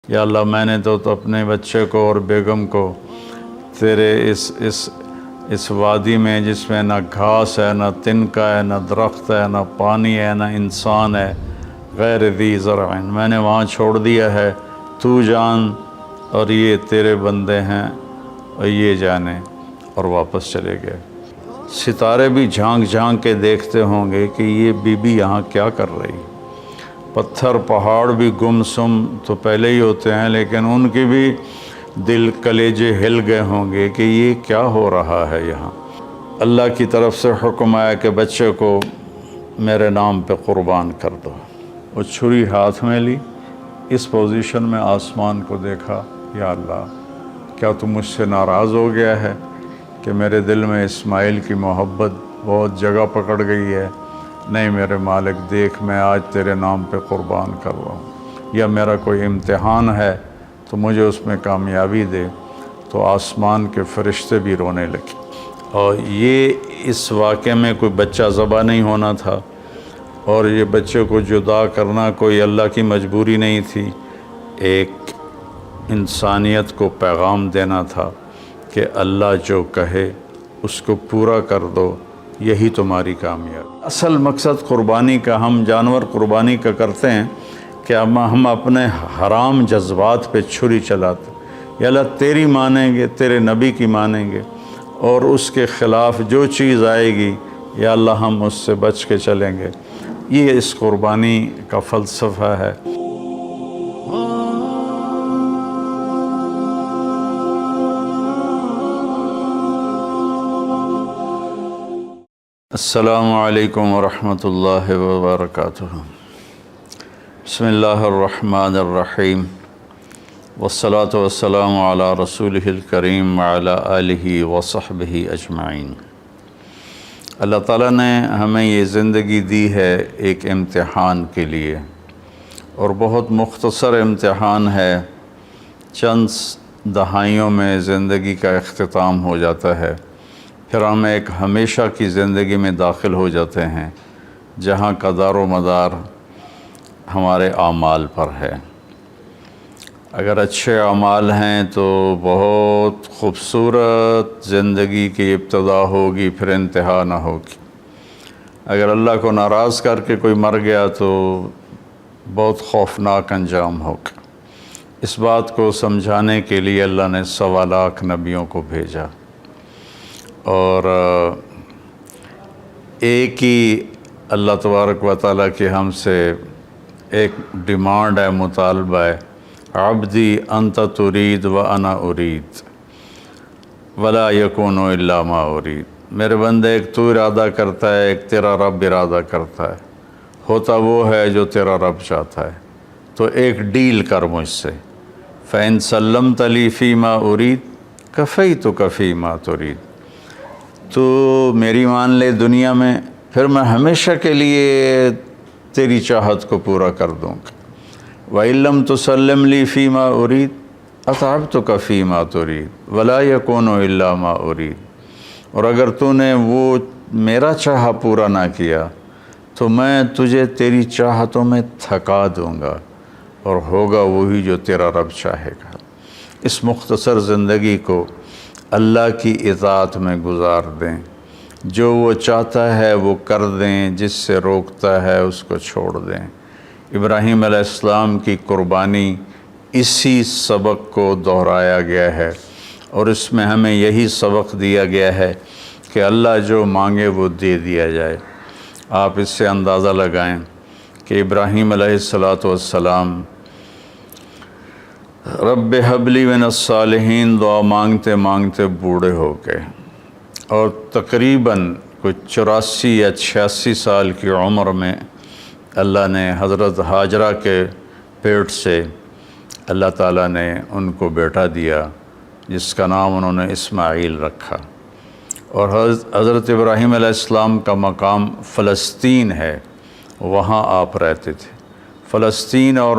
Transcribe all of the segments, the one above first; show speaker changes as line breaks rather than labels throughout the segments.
یا اللہ میں نے تو اپنے بچے کو اور بیگم کو تیرے اس وادی میں جس میں نہ گھاس ہے، نہ تنکا ہے، نہ درخت ہے، نہ پانی ہے، نہ انسان ہے، غیر ذی زرع، میں نے وہاں چھوڑ دیا ہے، تو جان اور یہ تیرے بندے ہیں اور یہ جانے، اور واپس چلے گئے۔ ستارے بھی جھانک جھانک کے دیکھتے ہوں گے کہ یہ بی بی یہاں کیا کر رہی۔ پتھر پہاڑ بھی گم سم تو پہلے ہی ہوتے ہیں، لیکن ان کی بھی دل کلیجے ہل گئے ہوں گے کہ یہ کیا ہو رہا ہے یہاں۔ اللہ کی طرف سے حکم آیا کہ بچے کو میرے نام پہ قربان کر دو۔ وہ چھری ہاتھ میں لی، اس پوزیشن میں آسمان کو دیکھا، یا اللہ کیا تو مجھ سے ناراض ہو گیا ہے کہ میرے دل میں اسماعیل کی محبت بہت جگہ پکڑ گئی ہے؟ نہیں میرے مالک، دیکھ میں آج تیرے نام پہ قربان کر رہا ہوں، یا میرا کوئی امتحان ہے تو مجھے اس میں کامیابی دے۔ تو آسمان کے فرشتے بھی رونے لگے۔ اور یہ اس واقعے میں کوئی بچہ ذبح نہیں ہونا تھا، اور یہ بچے کو جدا کرنا کوئی اللہ کی مجبوری نہیں تھی، ایک انسانیت کو پیغام دینا تھا کہ اللہ جو کہے اس کو پورا کر دو، یہی تمہاری کامیابی۔ اصل مقصد قربانی کا، ہم جانور قربانی کا کرتے ہیں کہ ہم اپنے حرام جذبات پہ چھری چلاتے، یا اللہ تیری مانیں گے، تیرے نبی کی مانیں گے، اور اس کے خلاف جو چیز آئے گی یا اللہ ہم اس سے بچ کے چلیں گے۔ یہ اس قربانی کا فلسفہ ہے۔ السلام علیکم ورحمۃ اللہ وبرکاتہ۔ بسم اللہ الرحمن الرحیم، والصلاة والسلام علی رسولہ الکریم وعلی آلہ وصحبہ اجمعین۔ اللہ تعالیٰ نے ہمیں یہ زندگی دی ہے ایک امتحان کے لیے، اور بہت مختصر امتحان ہے، چند دہائیوں میں زندگی کا اختتام ہو جاتا ہے، پھر ہم ایک ہمیشہ کی زندگی میں داخل ہو جاتے ہیں جہاں کا دار و مدار ہمارے اعمال پر ہے۔ اگر اچھے اعمال ہیں تو بہت خوبصورت زندگی کی ابتدا ہوگی، پھر انتہا نہ ہوگی۔ اگر اللہ کو ناراض کر کے کوئی مر گیا تو بہت خوفناک انجام ہوگا۔ اس بات کو سمجھانے کے لیے اللہ نے 1.25 لاکھ نبیوں کو بھیجا، اور ایک ہی اللہ تبارک و تعالیٰ کی ہم سے ایک ڈیمانڈ ہے، مطالبہ ہے، عبدی انت ترید و انا ارید ولا یکون الا ما ارید۔ میرے بندے، ایک تو ارادہ کرتا ہے، ایک تیرا رب ارادہ کرتا ہے، ہوتا وہ ہے جو تیرا رب چاہتا ہے۔ تو ایک ڈیل کر مجھ سے، فَإِن سَلَّمْتَ لِي فِي مَا أُرِيدُ كَفَيْتُكَ فِي مَا تُرِيدُ۔ تو میری مان لے دنیا میں، پھر میں ہمیشہ کے لیے تیری چاہت کو پورا کر دوں گا۔ وَإِن لَمْ تُسَلِّمْ لِي فِي مَا أُرِيدُ أَتْعَبْتُكَ فِي مَا تُرِيدُ وَلَا يَكُونُ إِلَّا مَا أُرِيدُ۔ اور اگر تو نے وہ میرا چاہا پورا نہ کیا تو میں تجھے تیری چاہتوں میں تھکا دوں گا، اور ہوگا وہی جو تیرا رب چاہے گا۔ اس مختصر زندگی کو اللہ کی اطاعت میں گزار دیں، جو وہ چاہتا ہے وہ کر دیں، جس سے روکتا ہے اس کو چھوڑ دیں۔ ابراہیم علیہ السلام کی قربانی اسی سبق کو دہرایا گیا ہے، اور اس میں ہمیں یہی سبق دیا گیا ہے کہ اللہ جو مانگے وہ دے دیا جائے۔ آپ اس سے اندازہ لگائیں کہ ابراہیم علیہ السلام رب حب لی من الصالحین دعا مانگتے مانگتے بوڑھے ہو گئے، اور تقریباً کوئی 84 یا 86 سال کی عمر میں اللہ نے حضرت ہاجرہ کے پیٹ سے اللہ تعالیٰ نے ان کو بیٹا دیا، جس کا نام انہوں نے اسماعیل رکھا۔ اور حضرت ابراہیم علیہ السلام کا مقام فلسطین ہے، وہاں آپ رہتے تھے۔ فلسطین اور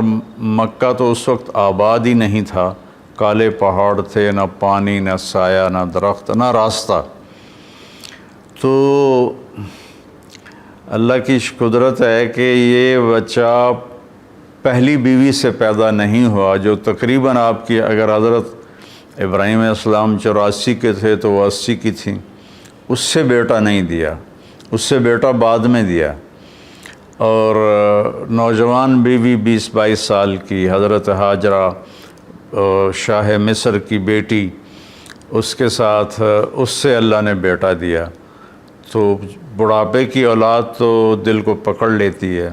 مکہ تو اس وقت آباد ہی نہیں تھا، کالے پہاڑ تھے، نہ پانی، نہ سایہ، نہ درخت، نہ راستہ۔ تو اللہ کی قدرت ہے کہ یہ بچہ پہلی بیوی سے پیدا نہیں ہوا، جو تقریباً آپ کی اگر حضرت ابراہیم علیہ السلام 84 کے تھے تو وہ 80 کی تھیں، اس سے بیٹا نہیں دیا، اس سے بیٹا بعد میں دیا۔ اور نوجوان بیوی 20-22 سال کی حضرت ہاجرہ شاہ مصر کی بیٹی، اس کے ساتھ اس سے اللہ نے بیٹا دیا۔ تو بڑھاپے کی اولاد تو دل کو پکڑ لیتی ہے،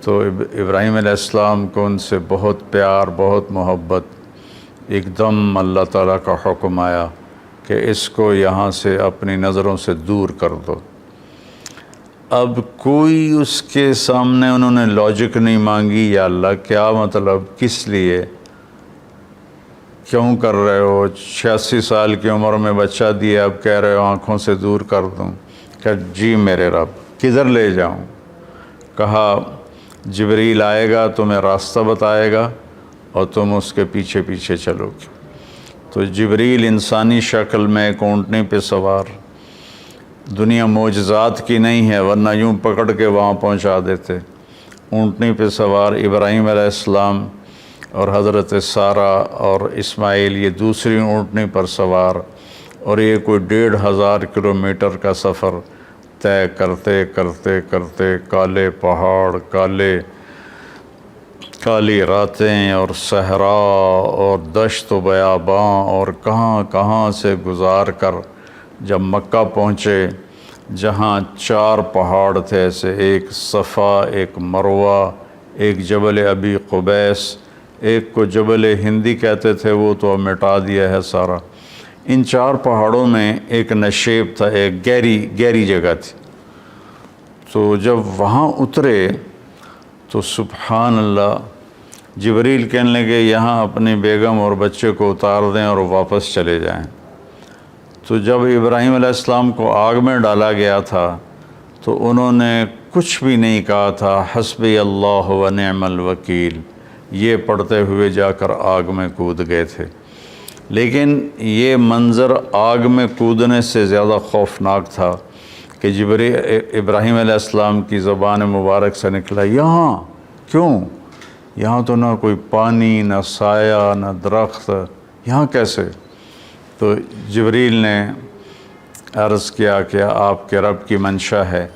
تو ابراہیم علیہ السلام کو ان سے بہت پیار، بہت محبت۔ ایک دم اللہ تعالیٰ کا حکم آیا کہ اس کو یہاں سے اپنی نظروں سے دور کر دو۔ اب کوئی اس کے سامنے انہوں نے لاجک نہیں مانگی، یا اللہ کیا مطلب، کس لیے، کیوں کر رہے ہو، 86 سال کی عمر میں بچہ دیا، اب کہہ رہے ہو آنکھوں سے دور کر دوں۔ کہ جی میرے رب، کدھر لے جاؤں؟ کہا جبریل آئے گا، تمہیں راستہ بتائے گا اور تم اس کے پیچھے پیچھے چلو گے۔ تو جبریل انسانی شکل میں ایک اونٹنی پہ سوار، دنیا معجزات کی نہیں ہے ورنہ یوں پکڑ کے وہاں پہنچا دیتے، اونٹنی پہ سوار ابراہیم علیہ السلام اور حضرت سارہ اور اسماعیل یہ دوسری اونٹنی پر سوار، اور یہ کوئی 1500 کلومیٹر کا سفر طے کرتے کرتے کرتے، کالے پہاڑ، کالی راتیں اور صحرا اور دشت و بیاباں اور کہاں کہاں سے گزار کر جب مکہ پہنچے، جہاں 4 پہاڑ تھے ایسے، ایک صفا، ایک مروہ، ایک جبل ابی قبیس، ایک کو جبل ہندی کہتے تھے، وہ تو مٹا دیا ہے سارا۔ ان 4 پہاڑوں میں ایک نشیب تھا، ایک گہری جگہ تھی۔ تو جب وہاں اترے تو سبحان اللہ، جبریل کہنے لگے یہاں اپنی بیگم اور بچے کو اتار دیں اور واپس چلے جائیں۔ تو جب ابراہیم علیہ السلام کو آگ میں ڈالا گیا تھا تو انہوں نے کچھ بھی نہیں کہا تھا، حسبی اللہ و نعم الوکیل، یہ پڑھتے ہوئے جا کر آگ میں کود گئے تھے۔ لیکن یہ منظر آگ میں کودنے سے زیادہ خوفناک تھا کہ ابراہیم علیہ السلام کی زبان مبارک سے نکلا، یہاں کیوں؟ یہاں تو نہ کوئی پانی، نہ سایہ، نہ درخت، یہاں کیسے؟ تو جبریل نے عرض کیا کہ آپ کے رب کی منشا ہے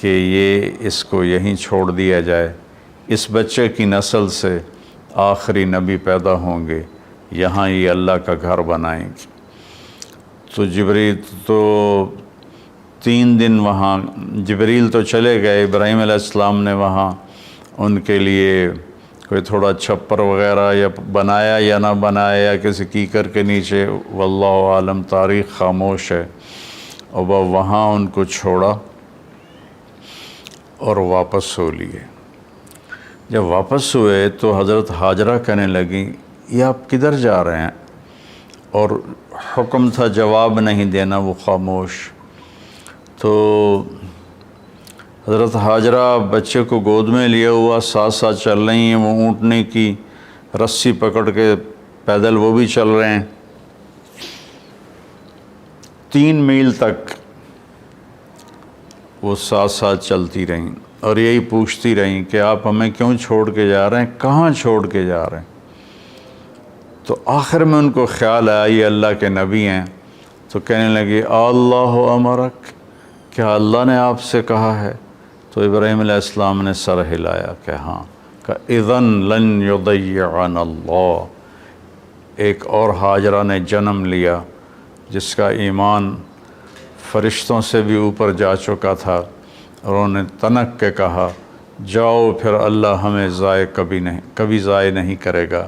کہ یہ اس کو یہیں چھوڑ دیا جائے، اس بچے کی نسل سے آخری نبی پیدا ہوں گے، یہاں یہ اللہ کا گھر بنائیں گے۔ تو جبریل تو 3 دن وہاں، جبریل تو چلے گئے، ابراہیم علیہ السلام نے وہاں ان کے لیے کوئی تھوڑا چھپر وغیرہ یا بنایا یا نہ بنایا، یا کسی کیکر کے نیچے، واللہ عالم، تاریخ خاموش ہے۔ اور وہاں ان کو چھوڑا اور واپس ہو لیے۔ جب واپس ہوئے تو حضرت ہاجرہ کہنے لگیں، یہ آپ کدھر جا رہے ہیں؟ اور حکم تھا جواب نہیں دینا، وہ خاموش۔ تو حضرت ہاجرہ بچے کو گود میں لیا ہوا ساتھ ساتھ چل رہی ہیں، وہ اونٹنے کی رسی پکڑ کے پیدل وہ بھی چل رہے ہیں۔ 3 میل تک وہ ساتھ ساتھ چلتی رہیں اور یہی پوچھتی رہیں کہ آپ ہمیں کیوں چھوڑ کے جا رہے ہیں، کہاں چھوڑ کے جا رہے ہیں؟ تو آخر میں ان کو خیال آیا یہ اللہ کے نبی ہیں، تو کہنے لگے اللہ امرک، کیا اللہ نے آپ سے کہا ہے؟ تو ابراہیم علیہ السلام نے سر ہلایا کہ ہاں، کہ اذن لن یضیعنا اللہ۔ ایک اور ہاجرہ نے جنم لیا جس کا ایمان فرشتوں سے بھی اوپر جا چکا تھا، اور انہوں نے تنک کے کہا جاؤ پھر اللہ ہمیں کبھی ضائع نہیں کرے گا،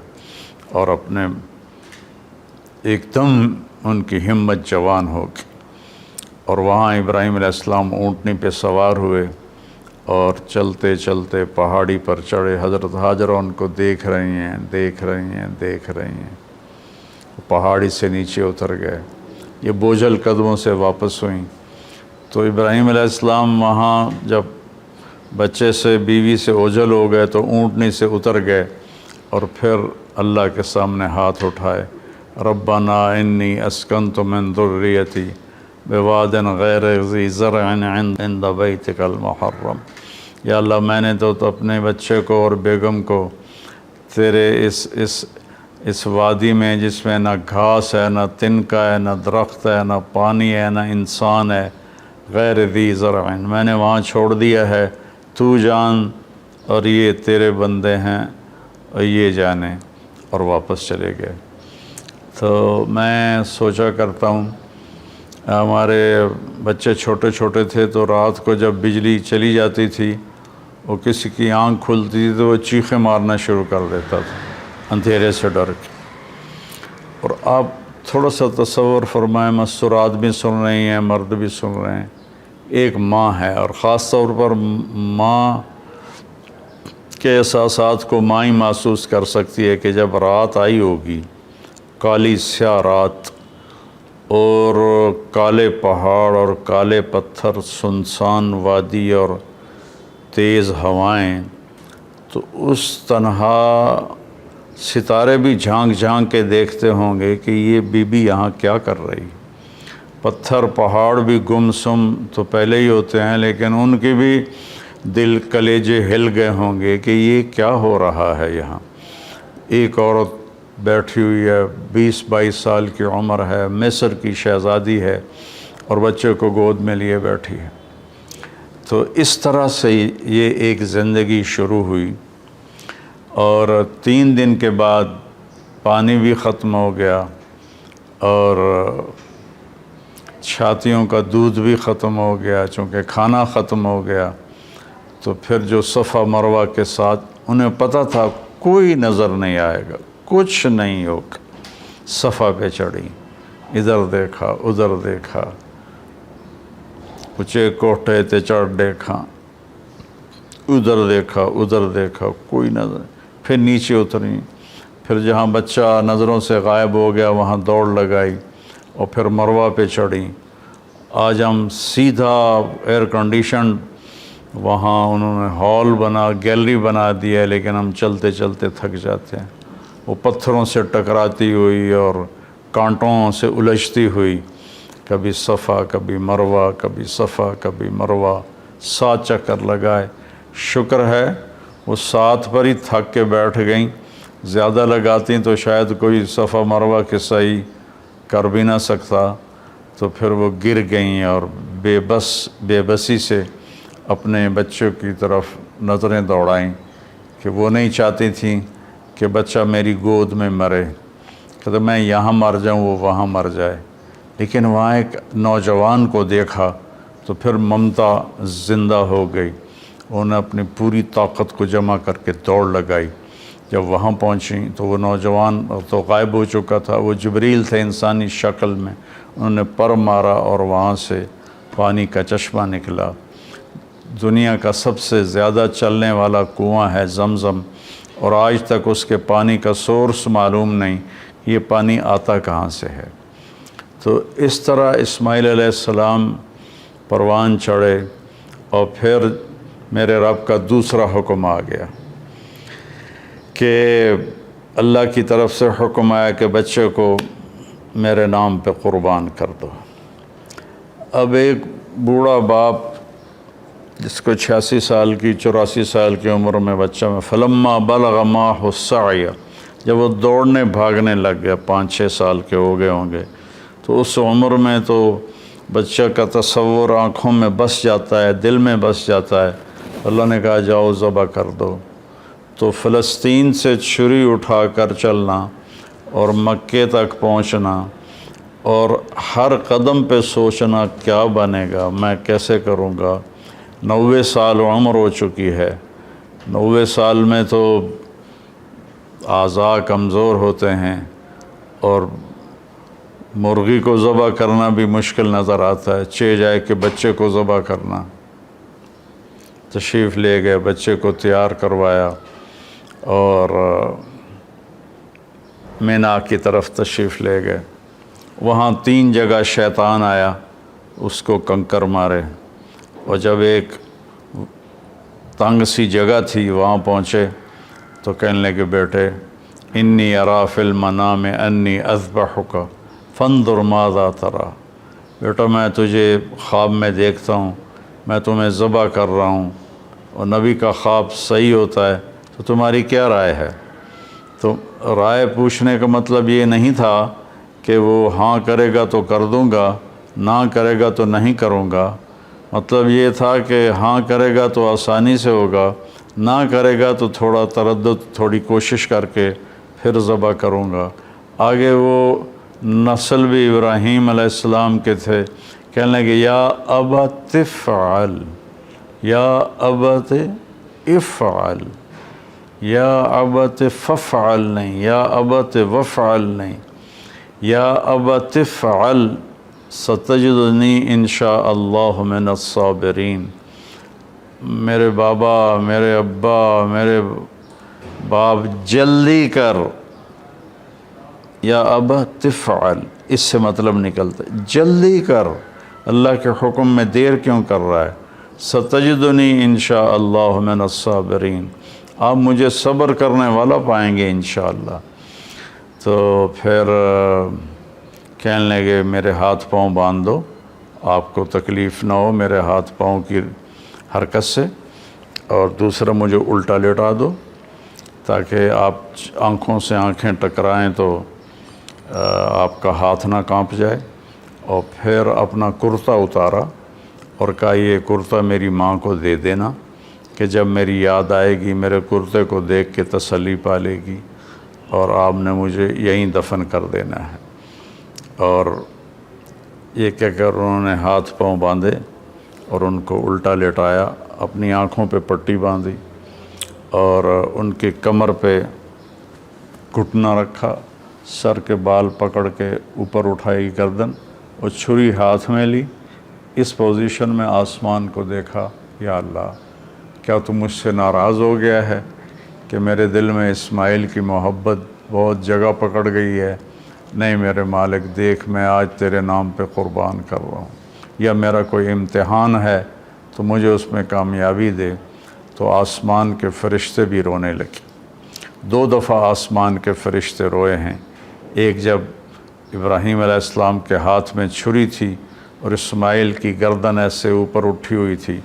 اور اپنے ایک دم ان کی ہمت جوان ہو گئی۔ اور وہاں ابراہیم علیہ السلام اونٹنی پہ سوار ہوئے اور چلتے چلتے پہاڑی پر چڑھے۔ حضرت ہاجرہ ان کو دیکھ رہی ہیں، پہاڑی سے نیچے اتر گئے، یہ بوجھل قدموں سے واپس ہوئیں۔ تو ابراہیم علیہ السلام وہاں جب بچے سے، بیوی سے اوجھل ہو گئے تو اونٹنی سے اتر گئے، اور پھر اللہ کے سامنے ہاتھ اٹھائے، ربنا انی اسکنت من ذریتی بواد غیر ذی زرع عند بیتک المحرم یا اللہ میں نے تو اپنے بچے کو اور بیگم کو تیرے اس وادی میں جس میں نہ گھاس ہے، نہ تنکا ہے، نہ درخت ہے، نہ پانی ہے، نہ انسان ہے، غیر ذی زرع، میں نے وہاں چھوڑ دیا ہے، تو جان اور یہ تیرے بندے ہیں اور یہ جانے، اور واپس چلے گئے۔ تو میں سوچا کرتا ہوں، ہمارے بچے چھوٹے چھوٹے تھے تو رات کو جب بجلی چلی جاتی تھی، وہ کسی کی آنکھ کھلتی تھی تو وہ چیخیں مارنا شروع کر دیتا تھا اندھیرے سے ڈر کے۔ اور آپ تھوڑا سا تصور فرمائیں، مستورات بھی سن رہی ہیں، مرد بھی سن رہے ہیں، ایک ماں ہے، اور خاص طور پر ماں کے احساسات کو ماں ہی محسوس کر سکتی ہے کہ جب رات آئی ہوگی، کالی سیاہ رات، اور کالے پہاڑ اور کالے پتھر، سنسان وادی اور تیز ہوائیں، تو اس تنہا ستارے بھی جھانک جھانک کے دیکھتے ہوں گے کہ یہ بی بی یہاں کیا کر رہی۔ پتھر پہاڑ بھی گم سم تو پہلے ہی ہوتے ہیں، لیکن ان کی بھی دل کلیجے ہل گئے ہوں گے کہ یہ کیا ہو رہا ہے یہاں۔ ایک عورت بیٹھی ہوئی ہے، 20-22 سال کی عمر ہے، مصر کی شہزادی ہے، اور بچے کو گود میں لیے بیٹھی ہے۔ تو اس طرح سے یہ ایک زندگی شروع ہوئی، اور 3 دن کے بعد پانی بھی ختم ہو گیا، اور چھاتیوں کا دودھ بھی ختم ہو گیا، چونکہ کھانا ختم ہو گیا۔ تو پھر جو صفا مروہ کے ساتھ انہیں پتہ تھا کوئی نظر نہیں آئے گا، کچھ نہیں ہوگا، صفا پہ چڑھی، ادھر دیکھا ادھر دیکھا، اونچے کوٹھے تے چڑھ دیکھا، ادھر دیکھا ادھر دیکھا، کوئی نظر، پھر نیچے اتری، پھر جہاں بچہ نظروں سے غائب ہو گیا وہاں دوڑ لگائی، اور پھر مروہ پہ چڑھی۔ آج ہم سیدھا ایئر کنڈیشن، وہاں انہوں نے ہال بنا، گیلری بنا دیا ہے، لیکن ہم چلتے چلتے تھک جاتے ہیں۔ وہ پتھروں سے ٹکراتی ہوئی اور کانٹوں سے الجھتی ہوئی، کبھی صفا کبھی مروہ، کبھی صفا کبھی مروہ، 7 چکر لگائے۔ شکر ہے وہ 7 پر ہی تھک کے بیٹھ گئیں، زیادہ لگاتی تو شاید کوئی صفا مروہ کے صحیح کر بھی نہ سکتا۔ تو پھر وہ گر گئیں اور بے بسی سے اپنے بچوں کی طرف نظریں دوڑائیں کہ وہ نہیں چاہتی تھیں کہ بچہ میری گود میں مرے، کہ میں یہاں مر جاؤں وہ وہاں مر جائے۔ لیکن وہاں ایک نوجوان کو دیکھا تو پھر ممتا زندہ ہو گئی، انہوں نے اپنی پوری طاقت کو جمع کر کے دوڑ لگائی۔ جب وہاں پہنچیں تو وہ نوجوان تو غائب ہو چکا تھا، وہ جبریل تھے انسانی شکل میں، انہوں نے پر مارا اور وہاں سے پانی کا چشمہ نکلا۔ دنیا کا سب سے زیادہ چلنے والا کنواں ہے زمزم، اور آج تک اس کے پانی کا سورس معلوم نہیں، یہ پانی آتا کہاں سے ہے۔ تو اس طرح اسماعیل علیہ السلام پروان چڑھے، اور پھر میرے رب کا دوسرا حکم آ گیا کہ اللہ کی طرف سے حکم آیا کہ بچے کو میرے نام پہ قربان کر دو۔ اب ایک بوڑھا باپ جس کو 86 سال کی 84 سال کی عمر میں بچہ میں، فلما بلغ معہ السعی، جب وہ دوڑنے بھاگنے لگ گیا، 5-6 سال کے ہو گئے ہوں گے، تو اس عمر میں تو بچہ کا تصور آنکھوں میں بس جاتا ہے، دل میں بس جاتا ہے۔ اللہ نے کہا جاؤ ذبح کر دو۔ تو فلسطین سے چھری اٹھا کر چلنا اور مکے تک پہنچنا، اور ہر قدم پہ سوچنا کیا بنے گا، میں کیسے کروں گا۔ 90 سال عمر ہو چکی ہے، 90 سال میں تو اعضاء کمزور ہوتے ہیں، اور مرغی کو ذبح کرنا بھی مشکل نظر آتا ہے، چہ جائے کہ بچے کو ذبح کرنا۔ تشریف لے گئے، بچے کو تیار کروایا، اور مینا کی طرف تشریف لے گئے۔ وہاں 3 جگہ شیطان آیا، اس کو کنکر مارے، اور جب ایک تنگ سی جگہ تھی وہاں پہنچے تو کہنے لگے بیٹے انی ارا فی المنام انی اذبحک فانظر ماذا تری، بیٹا میں تجھے خواب میں دیکھتا ہوں، میں تمہیں ذبح کر رہا ہوں، اور نبی کا خواب صحیح ہوتا ہے تو تمہاری کیا رائے ہے؟ تو رائے پوچھنے کا مطلب یہ نہیں تھا کہ وہ ہاں کرے گا تو کر دوں گا، نہ کرے گا تو نہیں کروں گا۔ مطلب یہ تھا کہ ہاں کرے گا تو آسانی سے ہوگا، نہ کرے گا تو تھوڑا تردد، تھوڑی کوشش کر کے پھر ذبح کروں گا۔ آگے وہ نسل بھی ابراہیم علیہ السلام کے تھے، کہنے لگے یا ابت افعل، یا ابت افعل، یا ابت ففعل نہیں، یا ابت وفعل نہیں، یا ابت افعل ستجدنی انشاء اللہ من الصابرین۔ میرے بابا، میرے ابا، میرے باپ، جلدی کر، یا ابت افعل، اس سے مطلب نکلتا ہے جلدی کر، اللہ کے حکم میں دیر کیوں کر رہا ہے؟ ستجدنی انشاء اللہ من الصابرین، آپ مجھے صبر کرنے والا پائیں گے انشاءاللہ۔ تو پھر کہنے لگے میرے ہاتھ پاؤں باندھ دو، آپ کو تکلیف نہ ہو میرے ہاتھ پاؤں کی حرکت سے، اور دوسرا مجھے الٹا لٹا دو تاکہ آپ آنکھوں سے آنکھیں ٹکرائیں تو آپ کا ہاتھ نہ کانپ جائے۔ اور پھر اپنا کرتا اتارا اور کہا یہ کرتا میری ماں کو دے دینا کہ جب میری یاد آئے گی میرے کرتے کو دیکھ کے تسلی پا لے گی، اور آپ نے مجھے یہیں دفن کر دینا ہے۔ اور یہ کہہ کر انہوں نے ہاتھ پاؤں باندھے اور ان کو الٹا لٹایا، اپنی آنکھوں پہ پٹی باندھی اور ان کی کمر پہ گھٹنا رکھا، سر کے بال پکڑ کے اوپر اٹھائی گردن اور چھری ہاتھ میں لی۔ اس پوزیشن میں آسمان کو دیکھا، یا اللہ کیا تو مجھ سے ناراض ہو گیا ہے کہ میرے دل میں اسماعیل کی محبت بہت جگہ پکڑ گئی ہے؟ نہیں میرے مالک، دیکھ میں آج تیرے نام پہ قربان کر رہا ہوں، یا میرا کوئی امتحان ہے تو مجھے اس میں کامیابی دے۔ تو آسمان کے فرشتے بھی رونے لگے۔ 2 دفعہ آسمان کے فرشتے روئے ہیں، ایک جب ابراہیم علیہ السلام کے ہاتھ میں چھری تھی اور اسماعیل کی گردن ایسے اوپر اٹھی ہوئی تھی،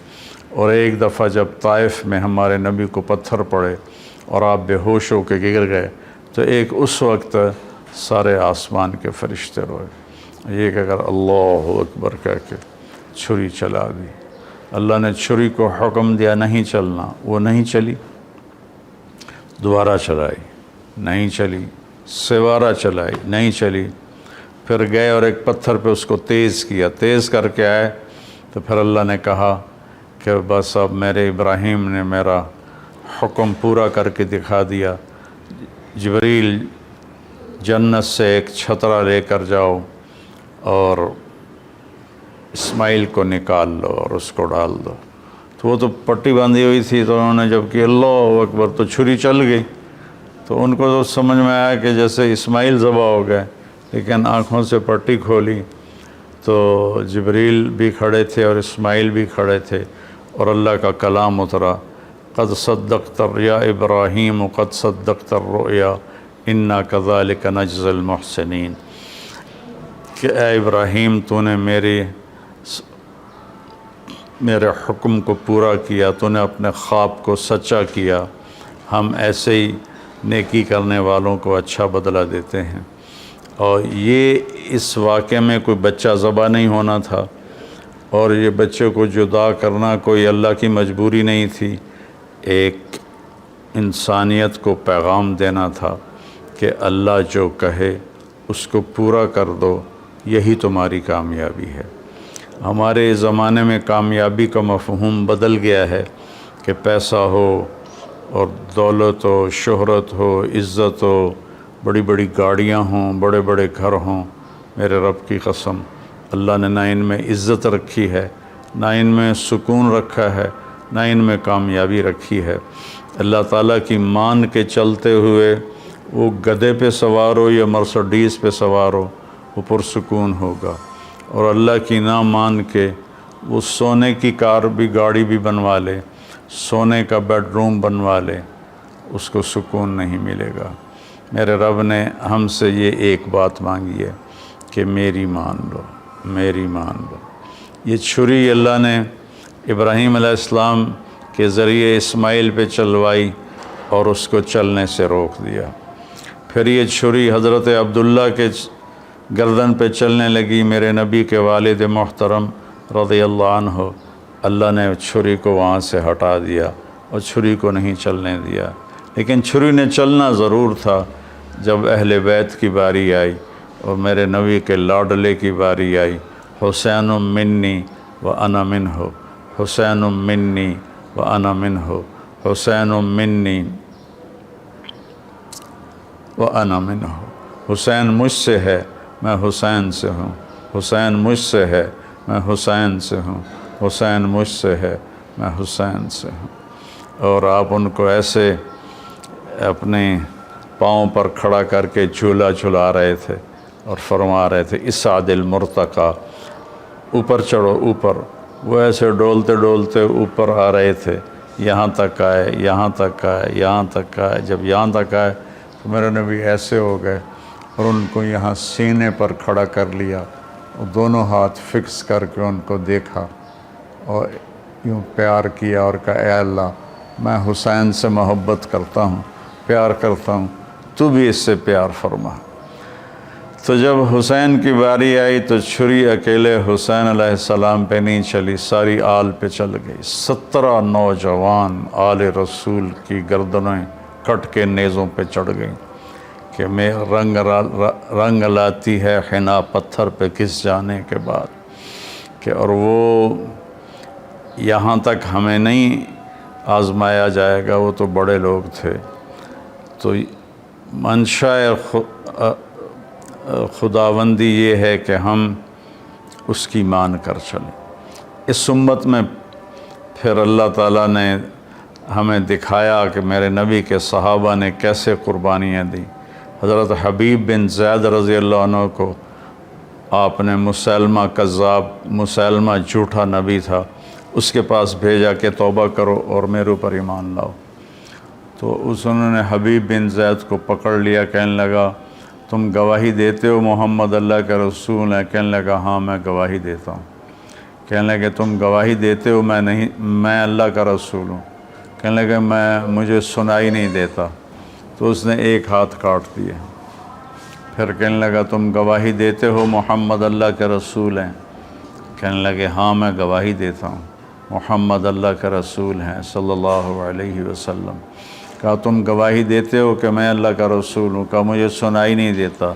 اور ایک دفعہ جب طائف میں ہمارے نبی کو پتھر پڑے اور آپ بے ہوش ہو کے گر گئے، تو ایک اس وقت سارے آسمان کے فرشتے روئے۔ یہ کہ اگر اللہ اکبر کہہ کے چھری چلا دی، اللہ نے چھری کو حکم دیا نہیں چلنا، وہ نہیں چلی، دوبارہ چلائی نہیں چلی، سوارہ چلائی نہیں چلی، پھر گئے اور ایک پتھر پہ اس کو تیز کیا، تیز کر کے آئے تو پھر اللہ نے کہا کہ بس اب میرے ابراہیم نے میرا حکم پورا کر کے دکھا دیا، جبریل جنت سے ایک چھترا لے کر جاؤ اور اسماعیل کو نکال لو اور اس کو ڈال دو۔ تو وہ تو پٹی باندھی ہوئی تھی، تو انہوں نے جب کہ اللہ اکبر تو چھری چل گئی، تو ان کو تو سمجھ میں آیا کہ جیسے اسماعیل ذبح ہو گئے، لیکن آنکھوں سے پٹی کھولی تو جبریل بھی کھڑے تھے اور اسماعیل بھی کھڑے تھے، اور اللہ کا کلام اترا، قد صدقت الرؤیا ابراہیم قد صدقت الرؤیا انا کذالک نجزی المحسنین، کہ اے ابراہیم تو نے میرے حکم کو پورا کیا، تو نے اپنے خواب کو سچا کیا، ہم ایسے ہی نیکی کرنے والوں کو اچھا بدلہ دیتے ہیں۔ اور یہ اس واقعے میں کوئی بچہ ذبح نہیں ہونا تھا، اور یہ بچے کو جدا کرنا کوئی اللہ کی مجبوری نہیں تھی، ایک انسانیت کو پیغام دینا تھا کہ اللہ جو کہے اس کو پورا کر دو، یہی تمہاری کامیابی ہے۔ ہمارے زمانے میں کامیابی کا مفہوم بدل گیا ہے کہ پیسہ ہو اور دولت ہو، شہرت ہو، عزت ہو، بڑی بڑی گاڑیاں ہوں، بڑے بڑے گھر ہوں۔ میرے رب کی قسم، اللہ نے نہ ان میں عزت رکھی ہے، نہ ان میں سکون رکھا ہے، نہ ان میں کامیابی رکھی ہے۔ اللہ تعالیٰ کی مان کے چلتے ہوئے وہ گدھے پہ سوار ہو یا مرسڈیز پہ سوار ہو، وہ پرسکون ہوگا، اور اللہ کی نہ مان کے وہ سونے کی کار بھی، گاڑی بھی بنوا لے، سونے کا بیڈ روم بنوا لے، اس کو سکون نہیں ملے گا۔ میرے رب نے ہم سے یہ ایک بات مانگی ہے کہ میری مان لو، میری مان لو۔ یہ چھری اللہ نے ابراہیم علیہ السلام کے ذریعے اسماعیل پہ چلوائی اور اس کو چلنے سے روک دیا۔ پھر یہ چھری حضرت عبداللہ کے گردن پہ چلنے لگی، میرے نبی کے والد محترم رضی اللہ عنہ، اللہ نے چھری کو وہاں سے ہٹا دیا اور چھری کو نہیں چلنے دیا۔ لیکن چھری نے چلنا ضرور تھا جب اہل بیت کی باری آئی اور میرے نبی کے لاڈلے کی باری آئی۔ حسین منی و انا منہ، حسین منی و انا منہ، حسین منی و انا منہ، حسین مجھ سے ہے میں حسین سے ہوں، حسین مجھ سے ہے میں حسین سے ہوں، حسین مجھ سے ہے میں حسین سے ہوں۔ اور آپ ان کو ایسے اپنے پاؤں پر کھڑا کر کے جھولا جھلا رہے تھے اور فرما رہے تھے اسعد المرتقی، اوپر چڑھو اوپر۔ وہ ایسے ڈولتے ڈولتے اوپر آ رہے تھے، یہاں تک آئے، یہاں تک آئے، یہاں تک آئے۔ جب یہاں تک آئے تو میرے نبی ایسے ہو گئے اور ان کو یہاں سینے پر کھڑا کر لیا اور دونوں ہاتھ فکس کر کے ان کو دیکھا اور یوں پیار کیا اور کہا اے اللہ میں حسین سے محبت کرتا ہوں، پیار کرتا ہوں، تو بھی اس سے پیار فرما۔ تو جب حسین کی باری آئی تو چھری اکیلے حسین علیہ السلام پہ نہیں چلی، ساری آل پہ چل گئی۔ 17 نوجوان آل رسول کی گردنیں کٹ کے نیزوں پہ چڑھ گئیں کہ میں رنگ لاتی ہے حنا پتھر پہ گھس جانے کے بعد کہ اور وہ یہاں تک ہمیں نہیں آزمایا جائے گا، وہ تو بڑے لوگ تھے۔ تو منشاء خداوندی یہ ہے کہ ہم اس کی مان کر چلیں۔ اس امت میں پھر اللہ تعالیٰ نے ہمیں دکھایا کہ میرے نبی کے صحابہ نے کیسے قربانیاں دی۔ حضرت حبیب بن زید رضی اللہ عنہ کو آپ نے مسلمہ کذاب، مسلمہ جھوٹا نبی تھا، اس کے پاس بھیجا کہ توبہ کرو اور میرے اوپر ایمان لاؤ۔ تو انہوں نے حبیب بن زید کو پکڑ لیا، کہنے لگا تم گواہی دیتے ہو محمد اللہ کا رسول ہے؟ کہنے لگا ہاں میں گواہی دیتا ہوں۔ کہنے لگے تم گواہی دیتے ہو میں اللہ کا رسول ہوں؟ کہنے لگے مجھے سنائی نہیں دیتا۔ تو اس نے ایک ہاتھ کاٹ دیا۔ پھر کہنے لگا تم گواہی دیتے ہو محمد اللہ کے رسول ہیں؟ کہنے لگے ہاں میں گواہی دیتا ہوں، محمد اللہ کے رسول ہیں صلی اللہ علیہ وسلم۔ کہا تم گواہی دیتے ہو کہ میں اللہ کا رسول ہوں؟ کہا مجھے سنائی نہیں دیتا۔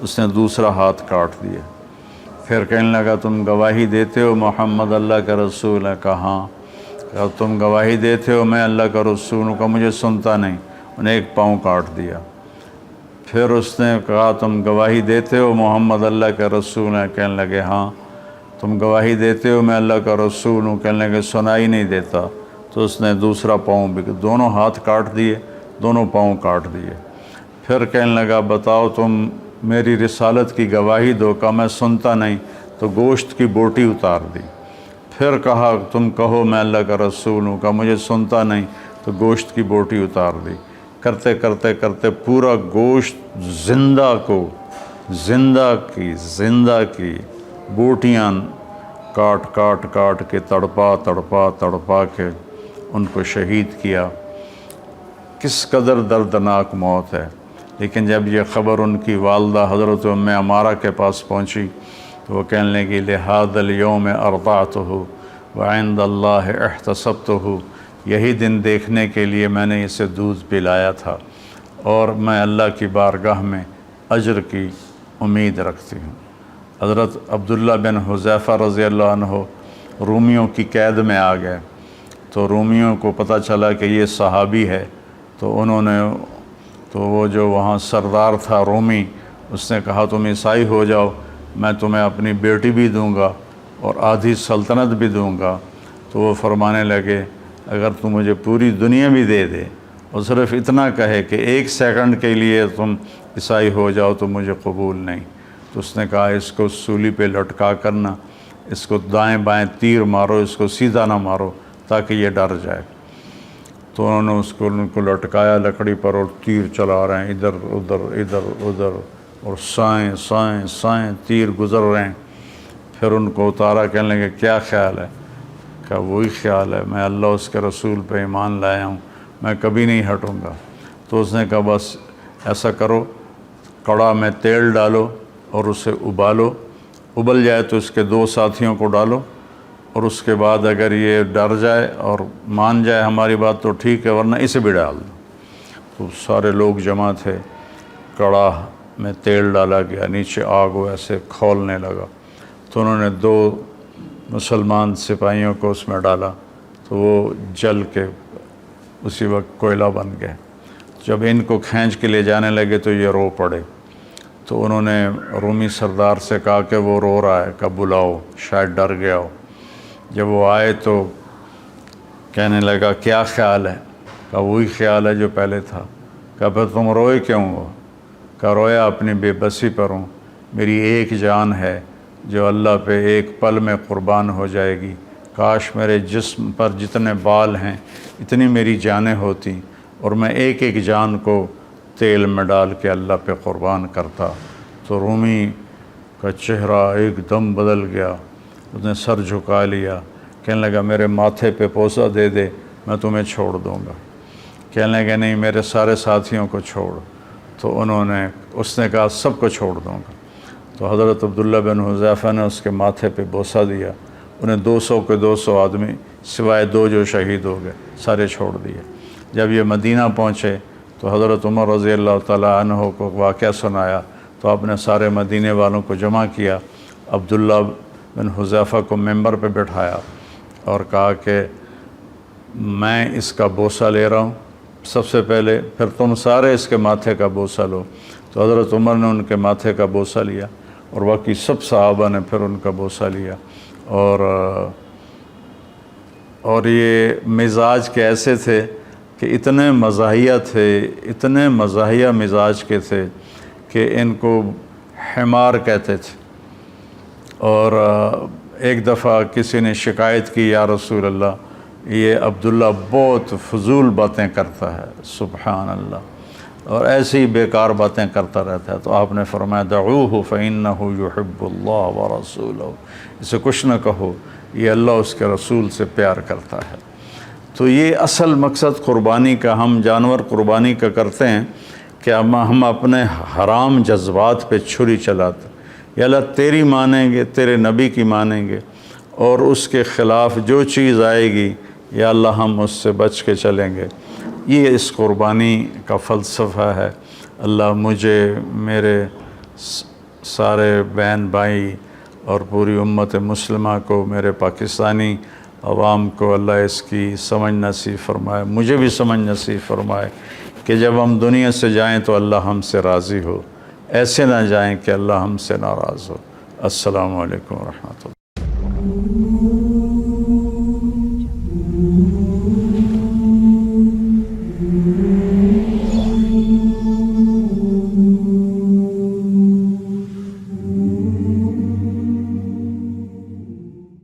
اس نے دوسرا ہاتھ کاٹ دیا۔ پھر کہنے لگا تم گواہی دیتے ہو محمد اللہ کا رسول ہے؟ کہا ہاں۔ کہا تم گواہی دیتے ہو میں اللہ کا رسول ہوں؟ کہا مجھے سنتا نہیں۔ انہیں ایک پاؤں کاٹ دیا۔ پھر اس نے کہا تم گواہی دیتے ہو محمد اللہ کا رسول ہے؟ کہنے لگے ہاں۔ تم گواہی دیتے ہو میں اللہ کا رسول ہوں؟ کہنے لگے سنائی نہیں دیتا۔ تو اس نے دوسرا پاؤں بھی، دونوں ہاتھ کاٹ دیے، دونوں پاؤں کاٹ دیے۔ پھر کہنے لگا بتاؤ تم میری رسالت کی گواہی دو۔ کہا میں سنتا نہیں، تو گوشت کی بوٹی اتار دی۔ پھر کہا تم کہو میں اللہ کا رسول ہوں۔ کہا مجھے سنتا نہیں، تو گوشت کی بوٹی اتار دی۔ کرتے کرتے کرتے پورا گوشت زندہ کی بوٹیاں کاٹ کے تڑپا کے ان کو شہید کیا۔ کس قدر دردناک موت ہے۔ لیکن جب یہ خبر ان کی والدہ حضرت ام عمارہ کے پاس پہنچی تو وہ کہنے لگی لہذا الیوم ارضعتہ وعند اللہ احتسبتہ، یہی دن دیکھنے کے لیے میں نے اسے دودھ پلایا تھا اور میں اللہ کی بارگاہ میں اجر کی امید رکھتی ہوں۔ حضرت عبداللہ بن حذیفہ رضی اللہ عنہ رومیوں کی قید میں آ گئے، تو رومیوں کو پتہ چلا کہ یہ صحابی ہے، تو وہ جو وہاں سردار تھا رومی، اس نے کہا تم عیسائی ہو جاؤ، میں تمہیں اپنی بیٹی بھی دوں گا اور آدھی سلطنت بھی دوں گا۔ تو وہ فرمانے لگے اگر تم مجھے پوری دنیا بھی دے دے اور صرف اتنا کہے کہ 1 سیکنڈ کے لیے تم عیسائی ہو جاؤ تو مجھے قبول نہیں۔ تو اس نے کہا اس کو سولی پہ لٹکا کرنا، اس کو دائیں بائیں تیر مارو، اس کو سیدھا نہ مارو تاکہ یہ ڈر جائے۔ تو انہوں نے ان کو لٹکایا لکڑی پر اور تیر چلا رہے ہیں ادھر ادھر اور سائیں تیر گزر رہے ہیں۔ پھر ان کو اتارا، کہنے لگے کیا خیال ہے؟ کہا وہی خیال ہے، میں اللہ اس کے رسول پہ ایمان لایا ہوں، میں کبھی نہیں ہٹوں گا۔ تو اس نے کہا بس ایسا کرو، کڑا میں تیل ڈالو اور اسے ابالو، ابل جائے تو اس کے 2 ساتھیوں کو ڈالو، اور اس کے بعد اگر یہ ڈر جائے اور مان جائے ہماری بات تو ٹھیک ہے، ورنہ اسے بھی ڈال دو۔ تو سارے لوگ جمع تھے، کڑا میں تیل ڈالا گیا، نیچے آگ ایسے کھولنے لگا، تو انہوں نے 2 مسلمان سپاہیوں کو اس میں ڈالا، تو وہ جل کے اسی وقت کوئلہ بن گئے۔ جب ان کو کھینچ کے لے جانے لگے تو یہ رو پڑے، تو انہوں نے رومی سردار سے کہا کہ وہ رو رہا ہے، کہ بلاؤ، شاید ڈر گیا ہو۔ جب وہ آئے تو کہنے لگا کیا خیال ہے؟ کہا وہی خیال ہے جو پہلے تھا۔ کہا پھر تم روئے کیوں ہو؟ کہا رویا اپنی بے بسی پر ہوں، میری ایک جان ہے جو اللہ پہ ایک پل میں قربان ہو جائے گی، کاش میرے جسم پر جتنے بال ہیں اتنی میری جانیں ہوتی اور میں ایک ایک جان کو تیل میں ڈال کے اللہ پہ قربان کرتا۔ تو رومی کا چہرہ ایک دم بدل گیا، اس نے سر جھکا لیا، کہنے لگا میرے ماتھے پہ پوسا دے دے، میں تمہیں چھوڑ دوں گا۔ کہنے لگا نہیں، میرے سارے ساتھیوں کو چھوڑ۔ تو اس نے کہا سب کو چھوڑ دوں گا۔ تو حضرت عبداللہ بن حذیفہ نے اس کے ماتھے پہ بوسہ دیا، انہیں 200 کے 200 آدمی سوائے 2 جو شہید ہو گئے سارے چھوڑ دیے۔ جب یہ مدینہ پہنچے تو حضرت عمر رضی اللہ تعالیٰ عنہ کو واقعہ سنایا، تو آپ نے سارے مدینے والوں کو جمع کیا، عبداللہ بن حذیفہ کو ممبر پہ بٹھایا اور کہا کہ میں اس کا بوسہ لے رہا ہوں سب سے پہلے، پھر تم سارے اس کے ماتھے کا بوسہ لو۔ تو حضرت عمر نے ان کے ماتھے کا بوسہ لیا اور باقی سب صحابہ نے پھر ان کا بوسہ لیا۔ اور یہ مزاج کے ایسے تھے کہ اتنے مزاحیہ تھے، اتنے مزاحیہ مزاج کے تھے کہ ان کو حمار کہتے تھے۔ اور ایک دفعہ کسی نے شکایت کی، یا رسول اللہ یہ عبداللہ بہت فضول باتیں کرتا ہے، سبحان اللہ، اور ایسی بیکار باتیں کرتا رہتا ہے۔ تو آپ نے فرمایا دعوہ فإنہ یحب اللہ ورسولہ، اسے کچھ نہ کہو، یہ اللہ اس کے رسول سے پیار کرتا ہے۔ تو یہ اصل مقصد قربانی کا، ہم جانور قربانی کا کرتے ہیں کہ ہم اپنے حرام جذبات پہ چھری چلاتے، یا اللہ تیری مانیں گے، تیرے نبی کی مانیں گے، اور اس کے خلاف جو چیز آئے گی یا اللہ ہم اس سے بچ کے چلیں گے۔ یہ اس قربانی کا فلسفہ ہے۔ اللہ مجھے، میرے سارے بہن بھائی اور پوری امت مسلمہ کو، میرے پاکستانی عوام کو اللہ اس کی سمجھ نصیب فرمائے، مجھے بھی سمجھ نصیب فرمائے کہ جب ہم دنیا سے جائیں تو اللہ ہم سے راضی ہو، ایسے نہ جائیں کہ اللہ ہم سے ناراض ہو۔ السلام علیکم ورحمۃ اللہ۔